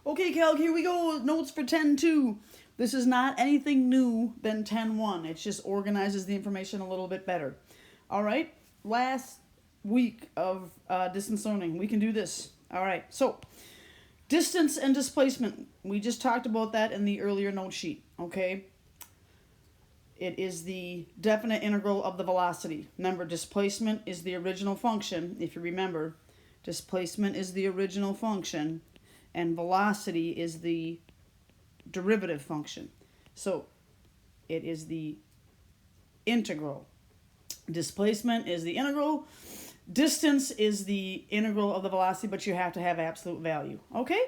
Okay, Calc, here we go. Notes for 10.2. This is not anything new than 10.1. It just organizes the information a little bit better. All right, last week of distance learning, we can do this. All right, so distance and displacement. We just talked about that in the earlier note sheet, okay? It is the definite integral of the velocity. Remember, displacement is the original function, if you remember. Displacement is the original function, and velocity is the derivative function. So it is the integral. Displacement is the integral. Distance is the integral of the velocity, but you have to have absolute value. Okay?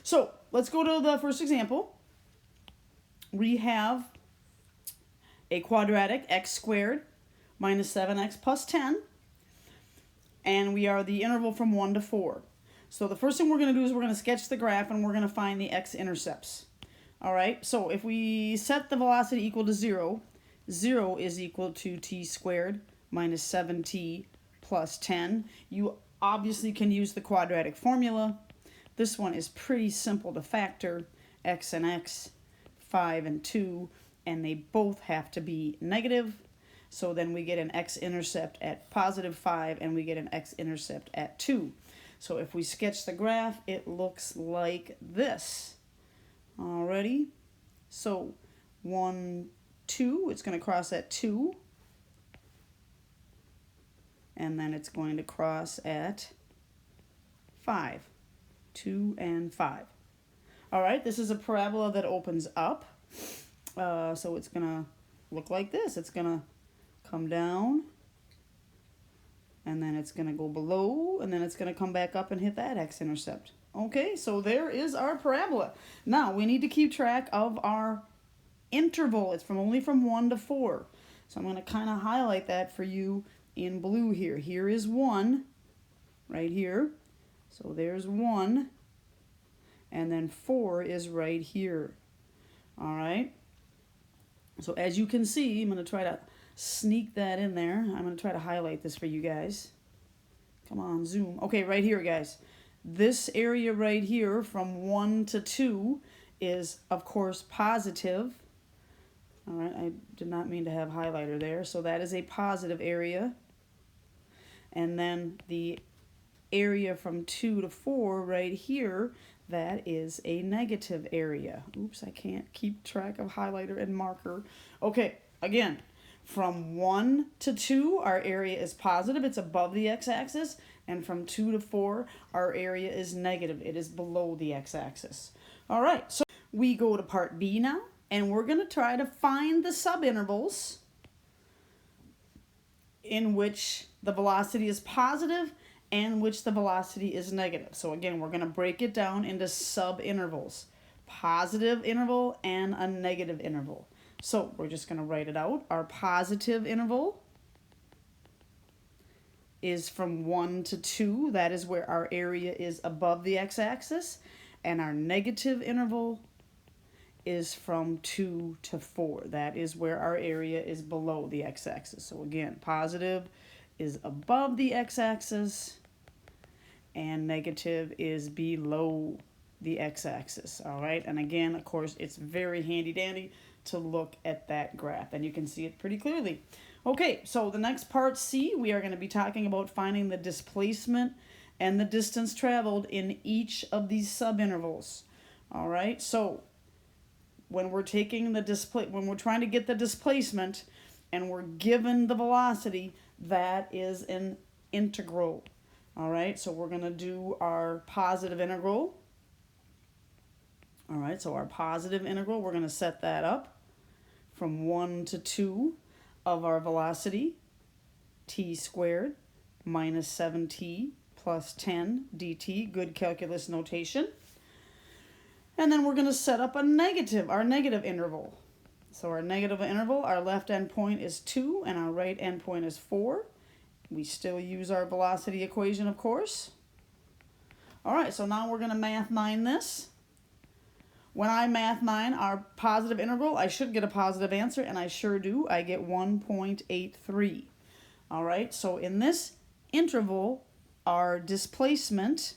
So let's go to the first example. We have a quadratic, x squared minus 7x plus 10. And we are the interval from 1 to 4. So the first thing we're going to do is we're going to sketch the graph and we're going to find the x-intercepts. All right, so if we set the velocity equal to 0, 0 is equal to t squared minus 7t plus 10. You obviously can use the quadratic formula. This one is pretty simple to factor, x and x, 5 and 2, and they both have to be negative. So then we get an x-intercept at positive 5 and we get an x-intercept at 2. So if we sketch the graph, it looks like this. Alrighty. So 1, 2, it's going to cross at 2. And then it's going to cross at 5. 2 and 5. Alright, this is a parabola that opens up. So it's going to look like this. It's going to come down, and then it's going to go below, and then it's going to come back up and hit that x-intercept. Okay, so there is our parabola. Now, we need to keep track of our interval. It's only from 1 to 4. So I'm going to kind of highlight that for you in blue here. Here is 1, right here. So there's 1, and then 4 is right here. All right. So as you can see, I'm going to try to sneak that in there. I'm going to try to highlight this for you guys. Come on, zoom. Okay, right here, guys. This area right here from 1 to 2 is, of course, positive. All right, I did not mean to have highlighter there. So that is a positive area. And then the area from 2 to 4 right here, that is a negative area. Oops, I can't keep track of highlighter and marker. Okay, again. From 1 to 2, our area is positive. It's above the x-axis. And from 2 to 4, our area is negative. It is below the x-axis. All right, so we go to part B now. And we're going to try to find the subintervals in which the velocity is positive and which the velocity is negative. So again, we're going to break it down into subintervals. Positive interval and a negative interval. So we're just going to write it out. Our positive interval is from 1 to 2. That is where our area is above the x-axis. And our negative interval is from 2 to 4. That is where our area is below the x-axis. So again, positive is above the x-axis and negative is below the x-axis. All right, and again, of course, it's very handy-dandy to look at that graph, and you can see it pretty clearly. Okay, so the next part, C, we are going to be talking about finding the displacement and the distance traveled in each of these subintervals. All right, so when we're taking the when we're trying to get the displacement and we're given the velocity, that is an integral. All right, so we're going to do our positive integral. All right, so our positive integral, we're going to set that up from 1 to 2 of our velocity, t squared minus 7t plus 10 dt, good calculus notation. And then we're going to set up our negative interval. So our negative interval, our left endpoint is 2 and our right endpoint is 4. We still use our velocity equation, of course. All right, so now we're going to math 9 this. When I math 9 our positive integral, I should get a positive answer, and I sure do. I get 1.83. All right, so in this interval, our displacement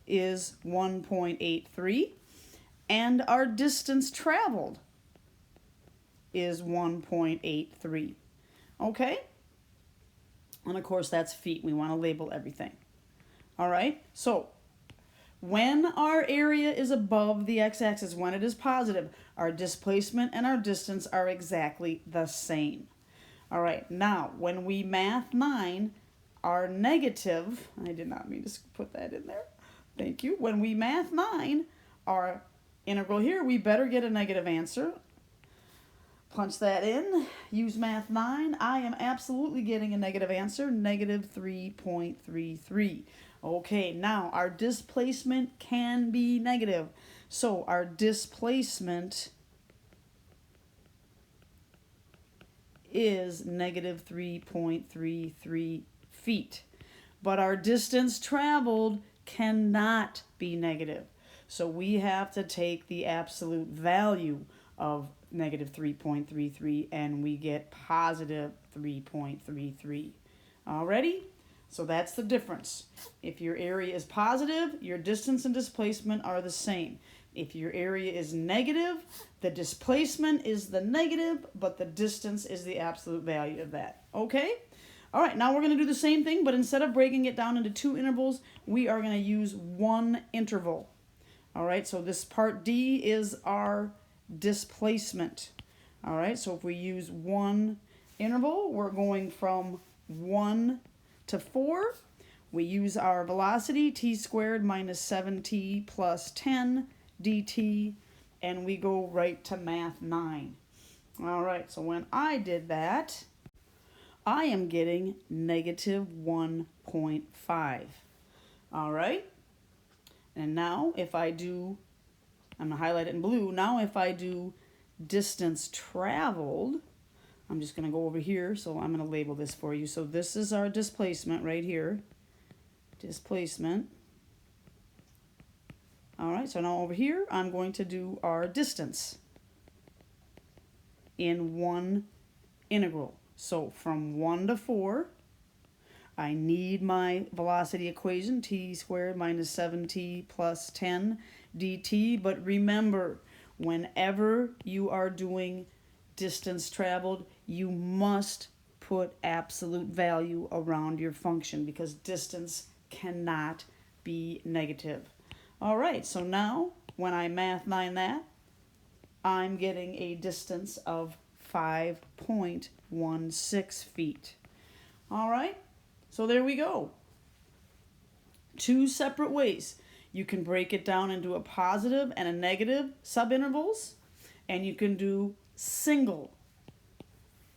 is 1.83, and our distance traveled is 1.83. Okay? And of course, that's feet. We want to label everything. All right? So, when our area is above the x-axis, when it is positive, our displacement and our distance are exactly the same. All right, now, when we math 9, our negative, I did not mean to put that in there. Thank you. When we math 9, our integral here, we better get a negative answer. Punch that in, use math 9. I am absolutely getting a negative answer, negative 3.33. Okay, now our displacement can be negative. So our displacement is negative 3.33 feet. But our distance traveled cannot be negative. So we have to take the absolute value of negative 3.33 and we get positive 3.33. Alrighty? So that's the difference. If your area is positive, your distance and displacement are the same. If your area is negative, the displacement is the negative, but the distance is the absolute value of that. Okay? All right, now we're going to do the same thing, but instead of breaking it down into 2 intervals, we are going to use 1 interval. All right, so this part D is our displacement. All right, so if we use 1 interval, we're going from 1 to 4. We use our velocity, t squared minus 7t plus 10 dt, and we go right to math 9. All right, so when I did that, I am getting negative 1.5. All right, and now if I do, I'm going to highlight it in blue. Now if I do distance traveled, I'm just going to go over here, so I'm going to label this for you. So this is our displacement right here. Displacement. All right, so now over here, I'm going to do our distance in 1 integral. So from 1 to 4, I need my velocity equation, t squared minus 7t plus 10 dt. But remember, whenever you are doing distance traveled, you must put absolute value around your function because distance cannot be negative. All right, so now when I math 9 that, I'm getting a distance of 5.16 feet. All right, so there we go. 2 separate ways. You can break it down into a positive and a negative subintervals, and you can do single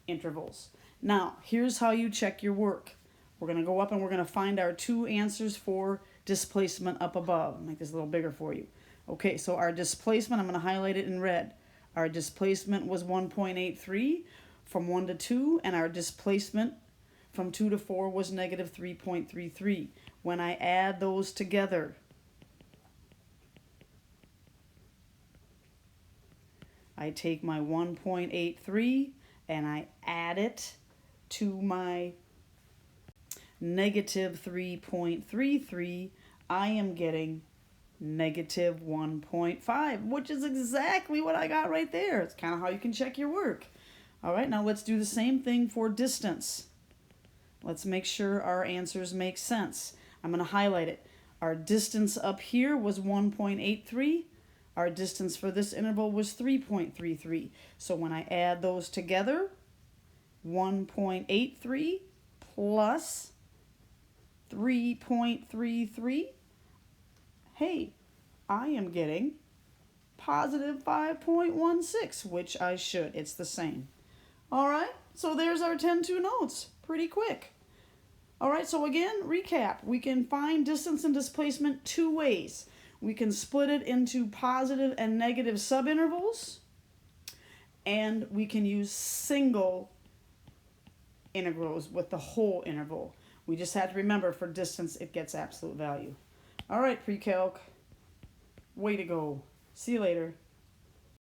intervals. Now, here's how you check your work. We're going to go up and we're going to find our 2 answers for displacement up above. I'll make this a little bigger for you. Okay, so our displacement, I'm going to highlight it in red. Our displacement was 1.83 from 1 to 2, and our displacement from 2 to 4 was negative 3.33. When I add those together, I take my 1.83 and I add it to my negative 3.33, I am getting negative 1.5, which is exactly what I got right there. It's kind of how you can check your work. All right, now let's do the same thing for distance. Let's make sure our answers make sense. I'm going to highlight it. Our distance up here was 1.83. Our distance for this interval was 3.33. So when I add those together, 1.83 plus 3.33, hey, I am getting positive 5.16, which I should. It's the same. All right, so there's our 10-2 notes. Pretty quick. All right, so again, recap. We can find distance and displacement 2 ways. We can split it into positive and negative subintervals, and we can use single integrals with the whole interval. We just have to remember for distance, it gets absolute value. All right, pre-calc. Way to go. See you later.